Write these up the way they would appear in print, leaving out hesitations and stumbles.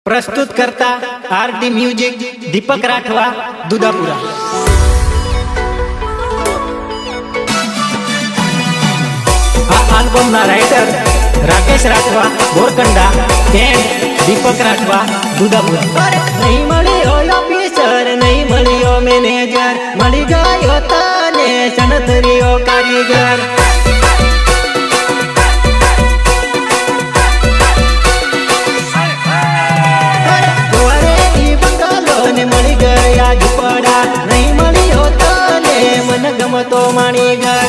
प्रस्तुत करता RD music दीपक राठवा दुधापुरा। आ album ना राइटर राकेश राठवा बोरकंडा एंड दीपक राठवा दुधापुरा। नहीं मळ्यो ऑफिसर नहीं मळ्यो मैनेजर मळी गयो तने सनतरियो कारीगर। मळी गया झुपड़ा नहीं मळ्यो तने मन गमतो माणीगर।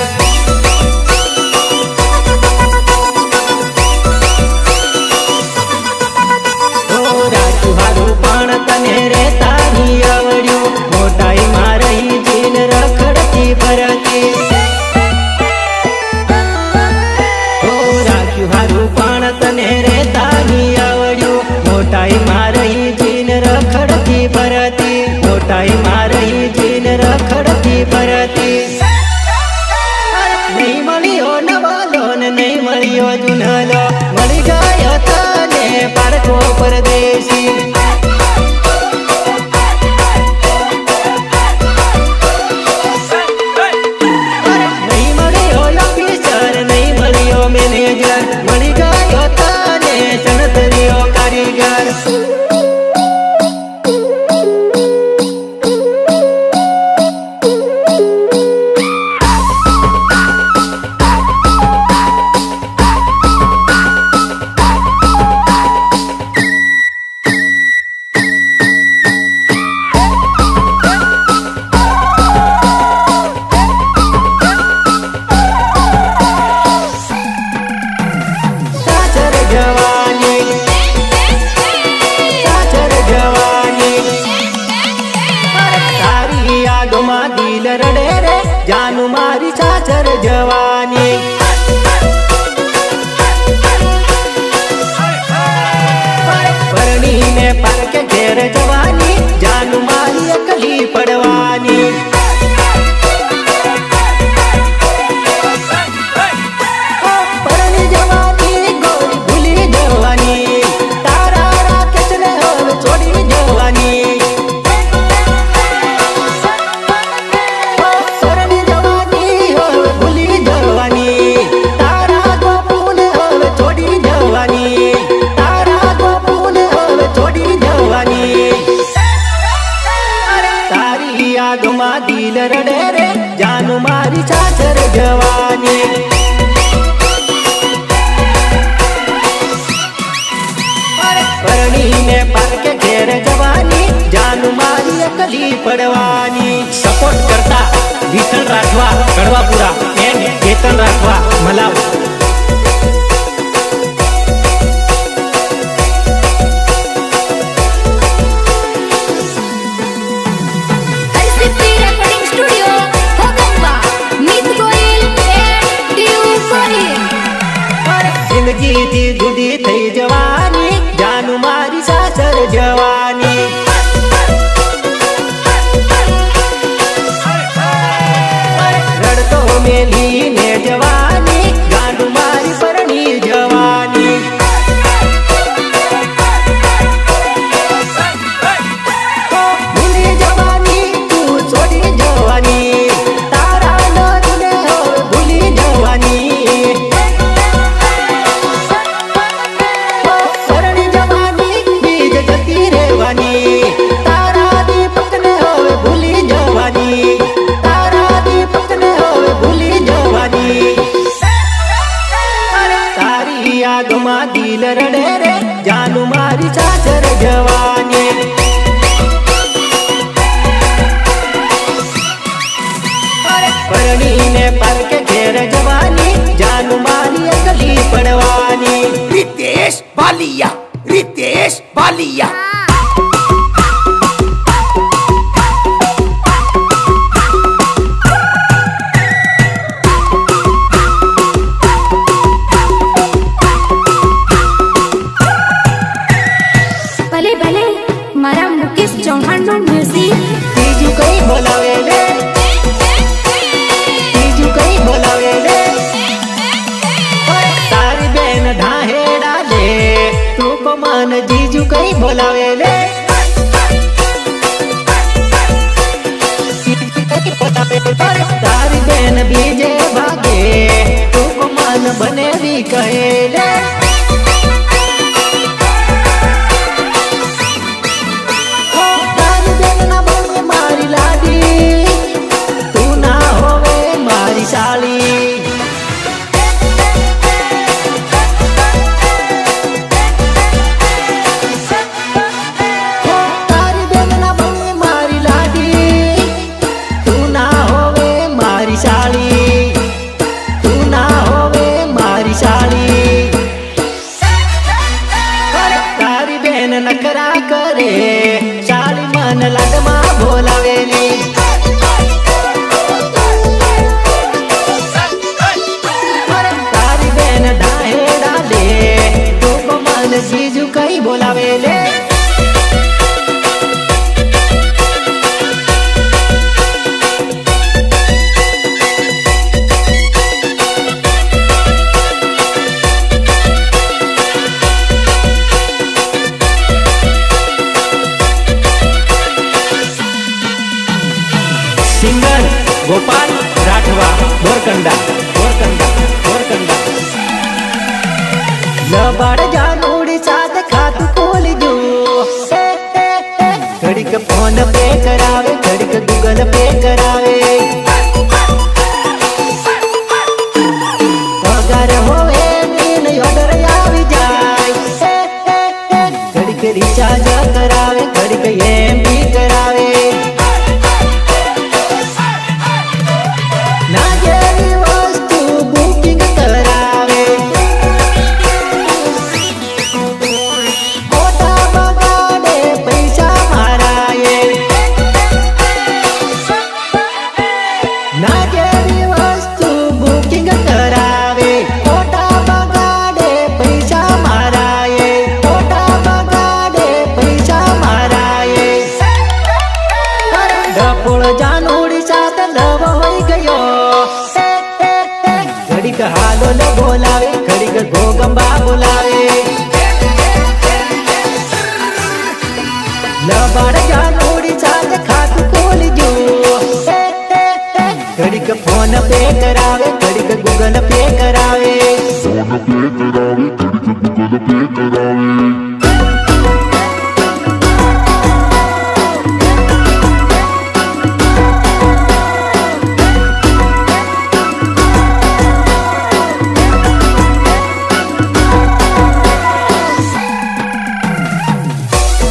हारू पण तने रेता नहीं आवड्यो मोटाई मारही जीन रखड़ती फरती। हारू पण तने रेता नहीं आवड्यो मोटाई मारही जीन रखड़ती फरती। मोटाई मारही जीन रखड़ती फरती। नहीं मळ्यो नवालो नहीं मळ्यो जुनलो मळी गयो तने पारको परदेशी। नहीं मळ्यो ऑफिसर नहीं मळ्यो मैनेजर मळी गयो तने सनतरियो कारीगर। दिल रड़े रे जानू मारी चाचर जवानी। परणी ने पर के घेर जवानी जानू मारी अकली पड़वानी। परणी जवानी गोरी भूली जवानी तारा राकेश ने होवे छोड़ी जवानी। दिल रड़े रे जानू मारी चाचर जवानी। परणी ने पर के घेर जवानी जानू मारी अकली पड़वानी। सपोर्ट करता विठल राठवा कड़वापुरा एंड केतन राठवा मलाव। जिंदगी थी जुदी थई जवानी जानू मारी सासर जवानी। रड़तो मेली ने जवानी जानू मारी परणी जवानी। भूली जवानी तू छोड़ी जवानी तारा न हो भूली जवानी। तारा दीपक ने होवे भूली जवानी तारा दीपक ने होवे भूली जवानी। तारी आग मा दिल रड़े रे जानू मारी चाचर जवानी। परणी ने पर के घेर जवानी जानू मारी अकली पड़वानी। रितेश बालिया रितेश बालिया। भले भले मारा मुकेश चौहान नो म्यूजिक। तीजू कई बोलावे ले तीजू कई बोलावे ले तारी बेन ढाहेड़ा ले तू को मन जी બીજું કઈ બોલાવે લે તારી બેન બીજે ભાગે તું મન બનેવી કહે લે તારી બેન ના બને મારી લાડી તું ના હોવે મારી સાળી તારી બેન ના બને મારી લાડી તું ના હોવે મારી સાળી તું ના હોવે મારી સાળી તારી બેન નખરા કરે સાળી મન લાડમાં બોલાવેલી તારી બેન ડાહેડા લે તું મન જીજુ કઈ બોલાવે લે સિંગર ગોપાલ રાઠવા બોરકંડા બોરકંડા બોરકંડા લબાડ જાનુડી સાથે ખાતું ખોલી જો ઘડીક ફોન પે કરાવે ઘડીક ગૂગલ પે કરાવે પગાર હોવે નીન ઓર્ડર આવી જાય ઘડીક રિચાર્જ કરાવે ઘડીક એમબી કરાવે ના જેવી વસ્તુ બુકિંગ કરાવે ખોટા બગાડે પૈસા મારા એ ના જેવી વસ્તુ બુકિંગ કરાવે ખોટા બગાડે પૈસા મારા એ ખોટા બગાડે પૈસા મારા એ ડફોળ જાનુડી સાથે લવ હોઈ ગયો ઘડીક હાલો ને બોલાવે ઘડીક ગોગંબા બોલાવે લબાડ જાનુડી સાથે ખાતું ખોલી જો ઘડીક ફોન પે કરાવે ઘડીક ગૂગલ પે કરાવે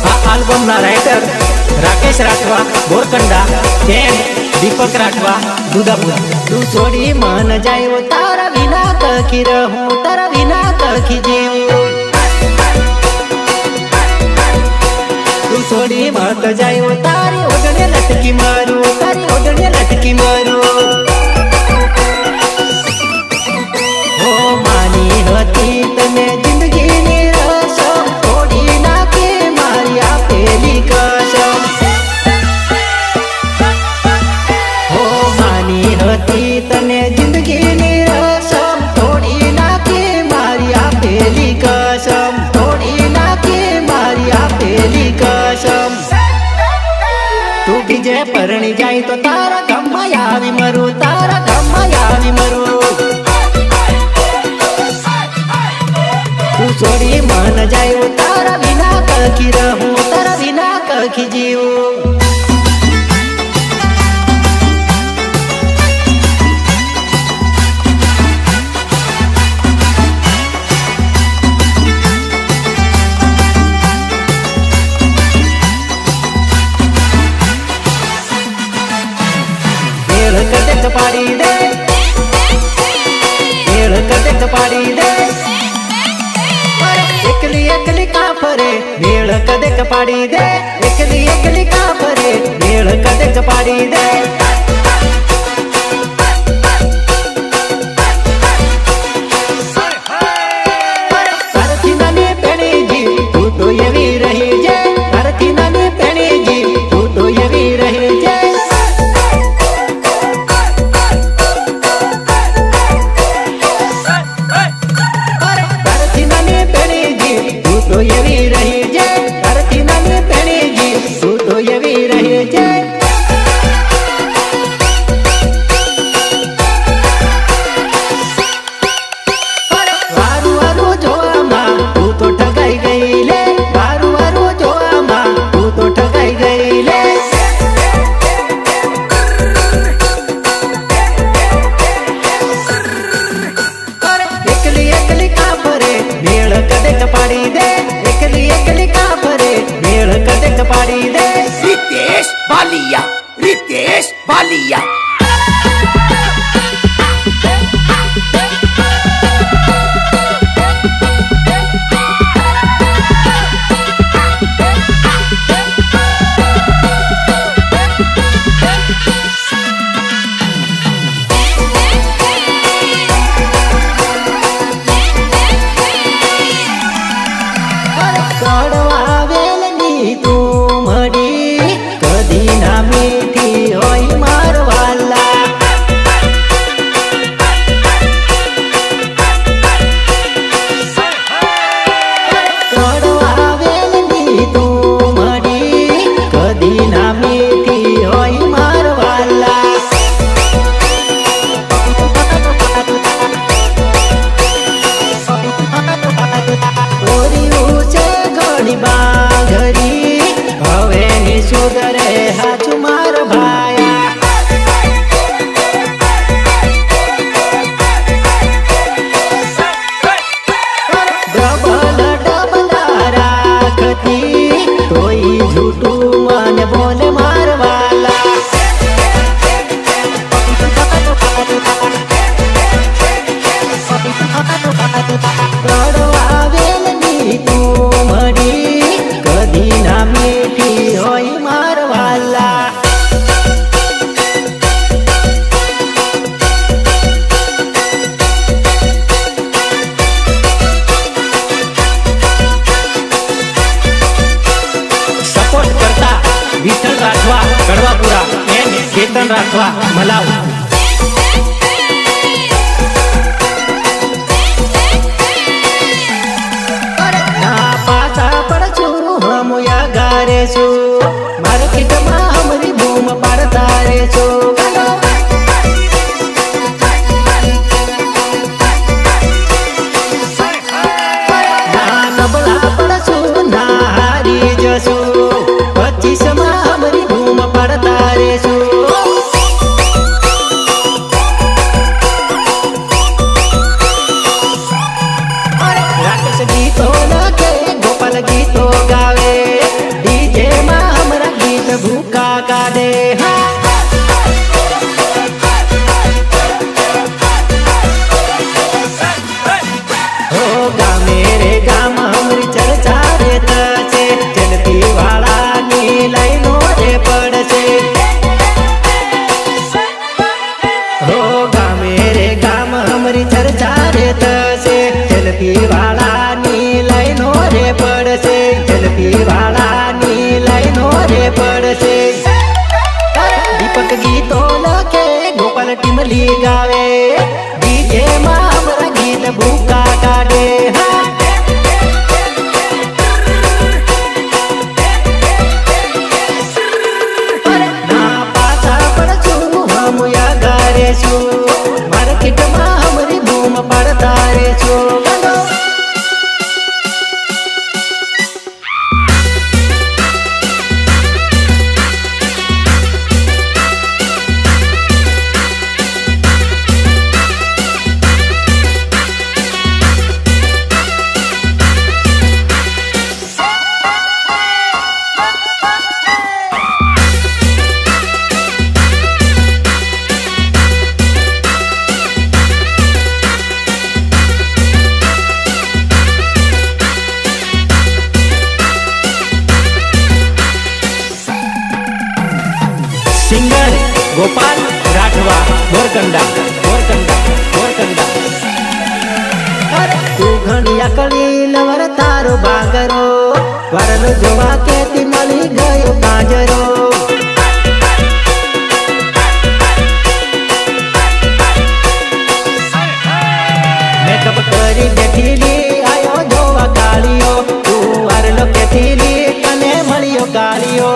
આ આલ્બમના રાઇટર રાકેશ રાઠવા બોરકંડા એન્ડ દીપક રાઠવા દુદાપુરા તું છોડી મન જાય તારા વિના કખી રહું તારા વિના કખી જીવું તું છોડી મત જાય તારી ઓઢણે લટકી મારું તારી ઓઢણે લટકી મારું હો માની હતી તને જિંદગીની રસમ તોડી નાખે મારી આપેલી કસમ હો માની હતી તને જિંદગીની રસમ તોડી નાખે મારી આપેલી કસમ તોડી નાખે મારી આપેલી કસમ તું બીજે પરણી જાય તો તારા ગામમાં આવી મરું તારા ગામમાં આવી મરું તું છોડી મન જાય તારા વિના કખી રહું તારા વિના કખી જીવું કદક પાડી દે કદક પાડી દે એકલી એકલી કા ફરે મેળ કદક પાડી દે એકલી એકલી કા ફરે મેળ કદક પાડી દે તારથી નાની પેણીજી તું તો એવી રહી છે તારથી નાની પેણીજી તું તો એવી રહી છે તો એવી રહી છે रितेश भालिया કડવાવેલની તું મળી કદી ના મીઠી હોય મારવાલા કડવાવેલની તું મળી કદી ના મીઠી હોય મારવાલા ઓરિયું છે ઘણી બાંધરી હવે ની સુધરે હાચું માર ભાયા ડબલ ડબલા રાખતી તોય જૂઠું મને બોલે મારવાલા કડવાવેલની તું મળી કદી ના મીઠી હોય મારવાલા સપોર્ટ કરતા વિઠ્ઠલ રાઠવા કડવાપુરા એન્ડ કેતન રાઠવા મલાવ ના પાછા પડશું હમ યાગારે છું માર્કેટમાં હમરી બૂમ પાડતા રે છું ના નબળા પડશું ના હારી જશું 25માં હમરી બૂમ પાડતા રે છું રાકેશ ગીતો લખે ગોપાલ ગીતો ગાવે ડીજે માં હમરા ગીત ભૂકા કાઢે હો ગામે રે ગામ હમરી ચર્ચા રે થશે જનતી વાળાની લાઈનો રે પડશે હો ગામે રે ગામ હમરી ચર્ચા રે થશે જલપી વાળાની લાઈનો રે પડશે જલપી વાળાની લાઈનો રે પડશે દીપક ગીતો લખે ગોપાલ ટીમલી ગાવે ડીજે માં હમરા ગીત ભૂકા કાઢે ના પાછા પડશું હમ યાગારે છું માર્કેટમાં હમરી બૂમ પાડતા રે છું સિંગર ગોપાલ રાઠવા બોરકંડા તું ઘડિયા કળી લવર તારો બાગરો વરલો જોવા કેતી મળી ગયો કાજરો મેકઅપ કરી બેઠીલી આયો જોવા કાળીઓ તું વરલો કેતીલી તને મળ્યો કાળીઓ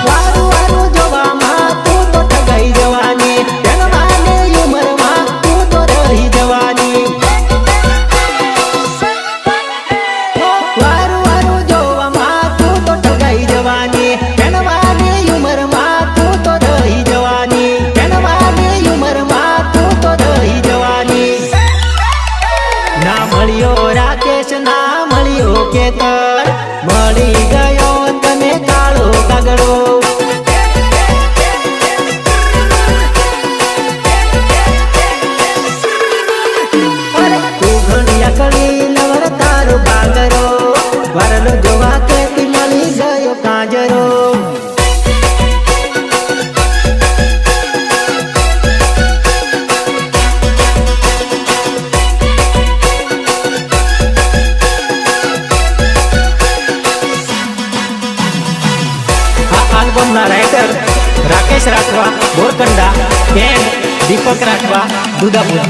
વારું વારું જોવામાં તું તો ઠગાઈ જવાની જલવાની ઉંમરમાં તું તો દીપક રાઠવા દુદાપુર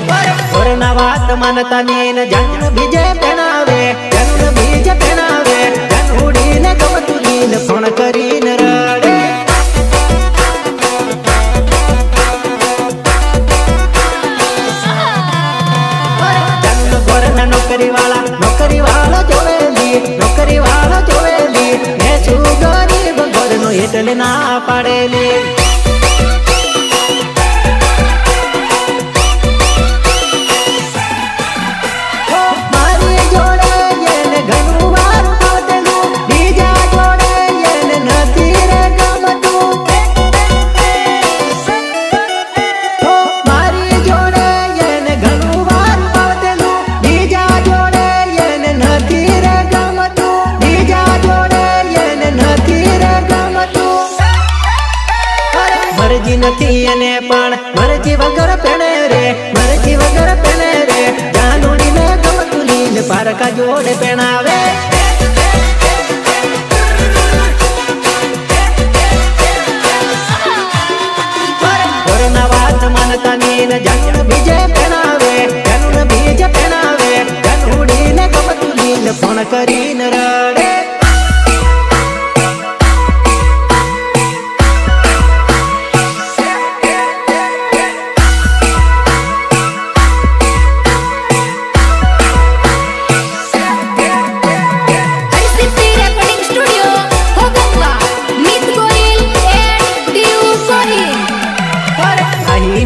ઘરના વાત માનતા નીન જન્મ બીજે પહેણાવે જન્મ બીજે પહેણાવે જન્મડીને ગમતું નીન ફોન કરીને રડે જન્મ ઘરના નોકરી વાળા જોવેલી ને શું ગરીબ ઘરનો એટલે ના પાડેલી મરજી નથી એને પણ મરજી વગર પેણે રે જાનુડીને ગમતું લીન પારકા જોડે પેણાવે ઘરના વાત માનતા નીન જન્મ બીજે પેણાવે જાનુડીને ગમતું લીન ફોન કરીને રડે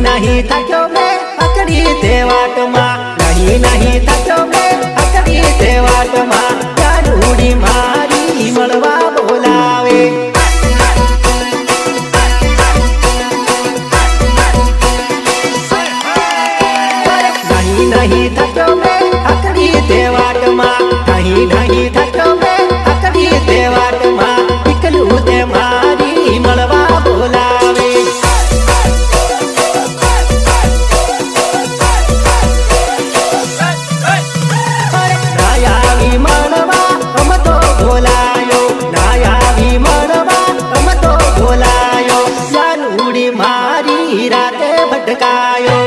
नहीं थक्यो मैं अकड़ी ते वाट मां नहीं थक्यो मैं अकड़ी ते वाट मां जानुडी मारी मळवा बोलावे नहीं थक्यो मैं अकड़ी ते वाट मां नहीं थक्यो मैं अकड़ी ते वाट मां इकलू ते मारी मळवा बोलावे मारी राते भटकायो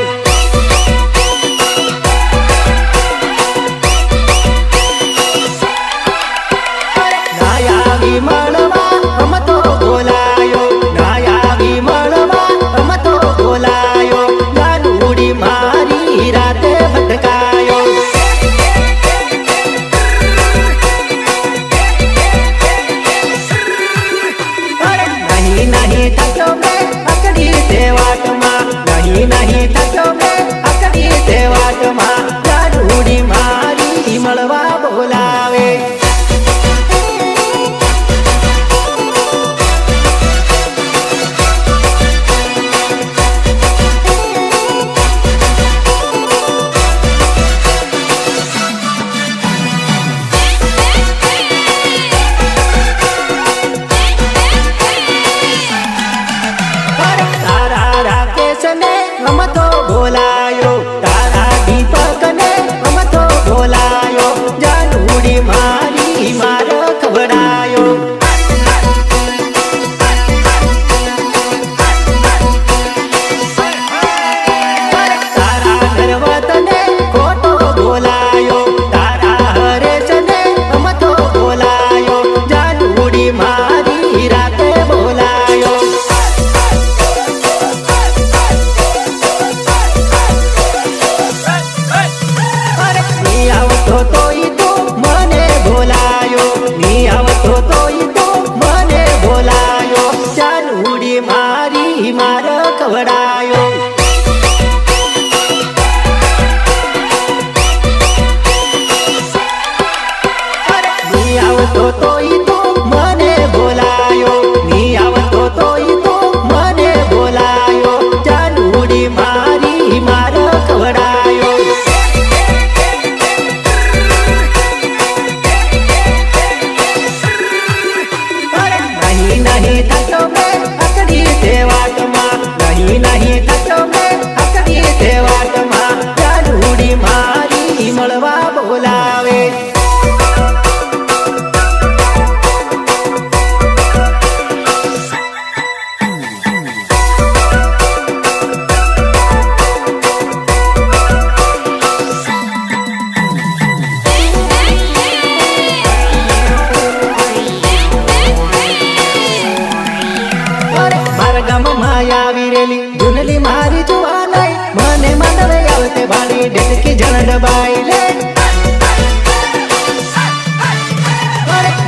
તે ભાળી ડેટકી જણ ડબાઈ લે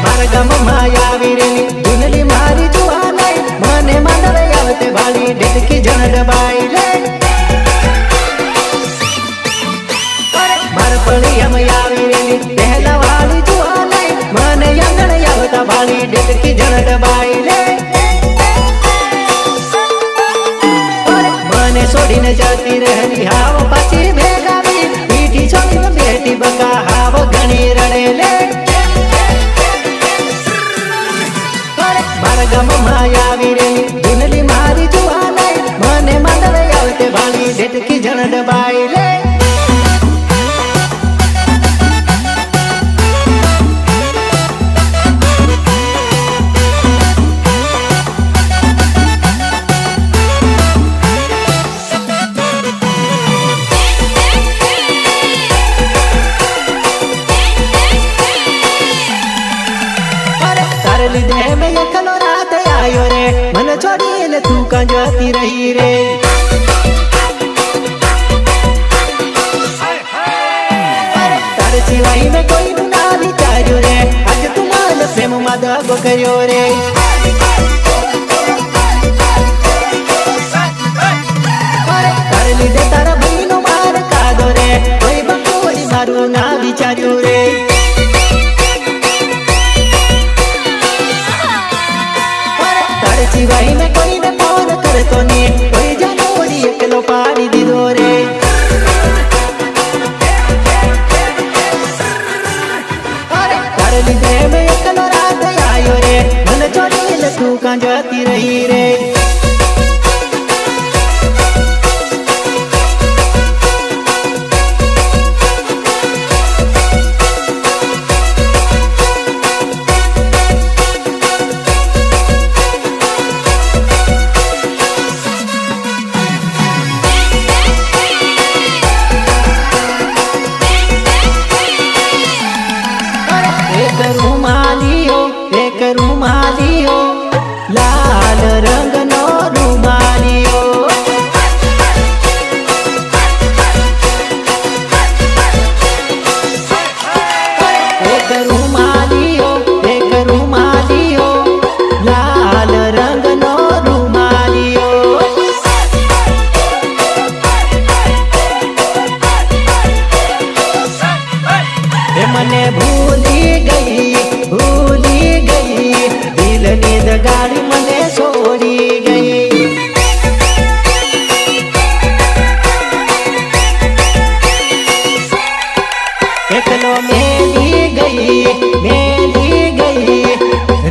મારા ગામમાં આવી રેલી ધૂનલી મારી જુવા નહીં મને માંડવે આવતે ભાળી ડેટકી જણ ડબાઈ લે મારા પળિયામાં આવી રેલી પહેલા વાળી જુવા નહીં મને આંગણ આવતા ભાળી ડેટકી જણ ડબાઈ લે મને છોડીને જતી રહેલી હાવ પાછી ભેગાવી મીઠી છોડીને બેટી બકા હાવ ઘણી રડે લે મારા ગામમાં આવી રેલી ધૂનલી મારી જુવા નહીં મને માંડવે આવતે ભાળી ડેટકી જણ ડબાઈ લે લીધે મેં એકલો રાતે આયો રે મને છોડીને તું કાં જતી રહી રે તારે સિવાય મેં કોઈનું ના વિચાર્યું રે આજે તું મારા પ્રેમમાં દગો કર્યો રે તારે લીધે તારા ભાઈનો માર કાઢો રે કોઈ બકોડી મારું ના વિચાર્યું રે સિવાય મેં કોઈને ફોન કરતો ને કોઈ જાનોડી એકલો પાડી દીધો રે તારે લીધે મેં એકલો રાતે આયો રે મને છોડીને તું કાં જતી રહી રે એક રૂમાલિયો લાલ રંગનો રૂમાલિયો એક રૂમાલિયો લાલ રંગનો રૂમાલિયો એ મને ભૂલી ગઈ દિલની દગાડી મને છોડી ગઈ એકલો મેલી ગઈ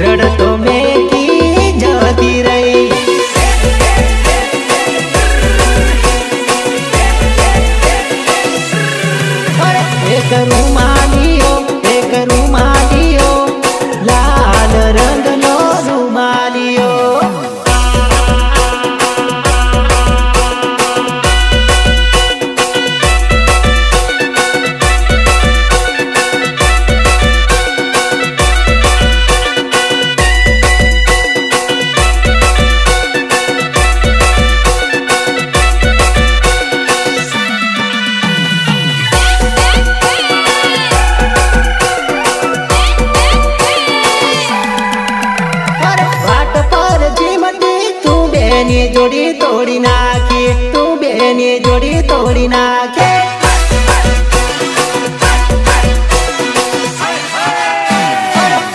રડતો મેકી જતી રહી એક રૂમાલિયો લાલ રંગનો રૂમાલિયો જોડી તોડી નાખી તું બેની જોડી તોડી નાખે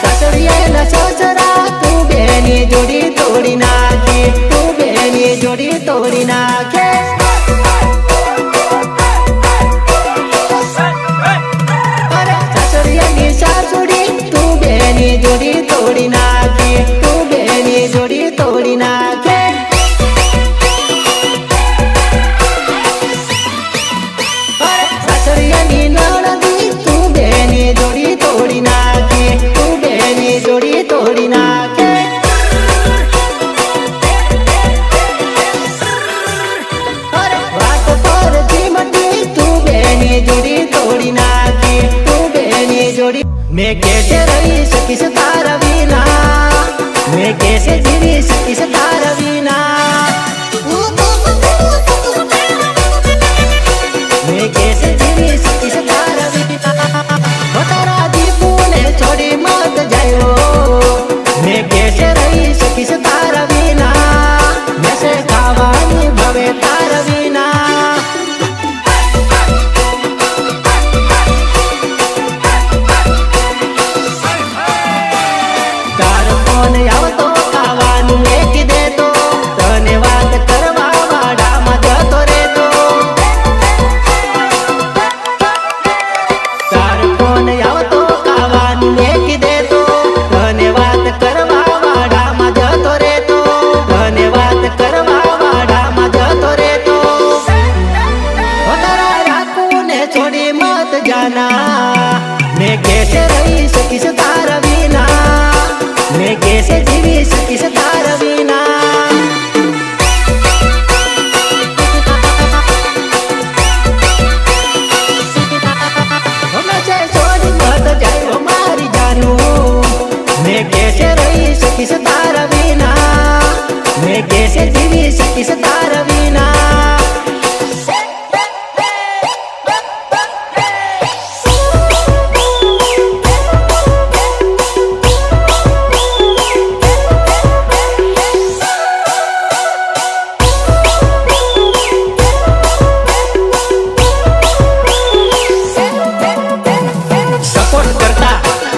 સસડિયાના સસરા તું બેની જોડી તોડી નાખી તું બેની જોડી તોડી નાખે સસડિયાની સાસુડી તું બેની જોડી તોડી નાખી તું બેની જોડી તોડી નાખે मैं कैसे रही सकीश तारा बिना, मैं कैसे जीवी सकीश तारा बिना, मैं નાના મેં કેસે રહી શકીશ તારા વિના મેં કેસે જીવી શકીશ તારા વિના છોડી મત જાય મારી જાનું મેં કેસે રહી શકીશ તારા વિના મેં કેસે જીવી શકીશ તારા વિના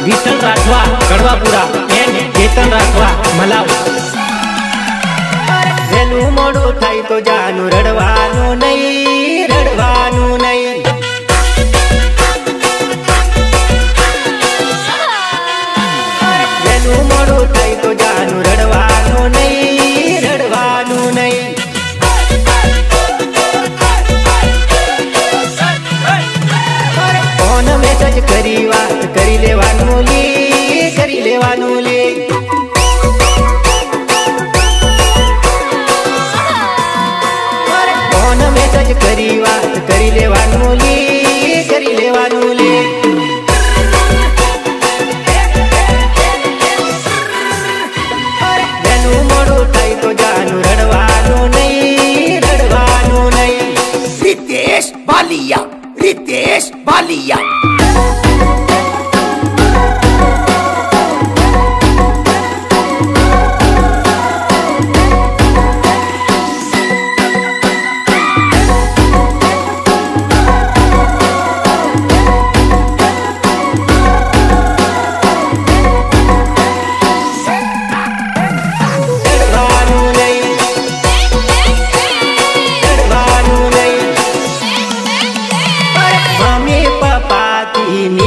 વિઠ્ઠલ રાઠવા કડવાપુરા એને ચેતન રાઠવા મલાવ વેલું મોડું થાય તો જાનું રડવાનું નહીં રડવાનું નહીં વેલું મોડું થાય તો જાનું રડવાનું નહીં રડવાનું નહીં ફોન મેસેજ કરી વાત કરી લેવાનું લે કરી લેવાનું લે ફોન મેસેજ કરી વાત કરી લેવાનું લે કરી લેવાનું લે વેલું મોડું થાય તો જાનું રડવાનું નહીં રડવાનું નહીં Ritesh Balia. Ritesh Balia.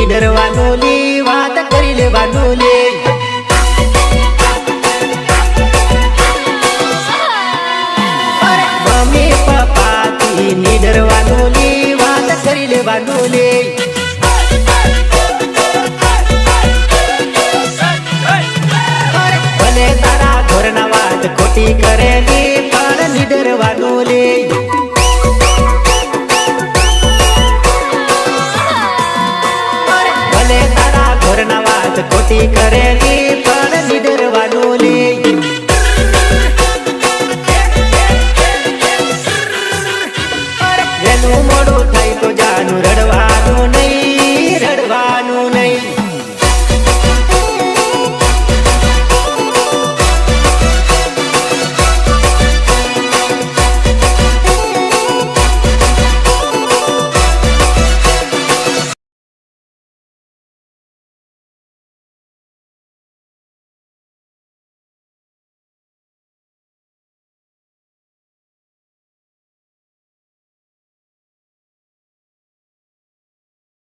ડરવાનું લે વાત કરી લેવાનું લે મમ્મી પપ્પાથી નીડરવાનું લે વાત કરી લેવાનું લે ભલે તારા ઘરના વાત ખોટી કરેલી પણ નીડરવાનું લે ઘરના વાત ખોટી કરેલી પણ નીડર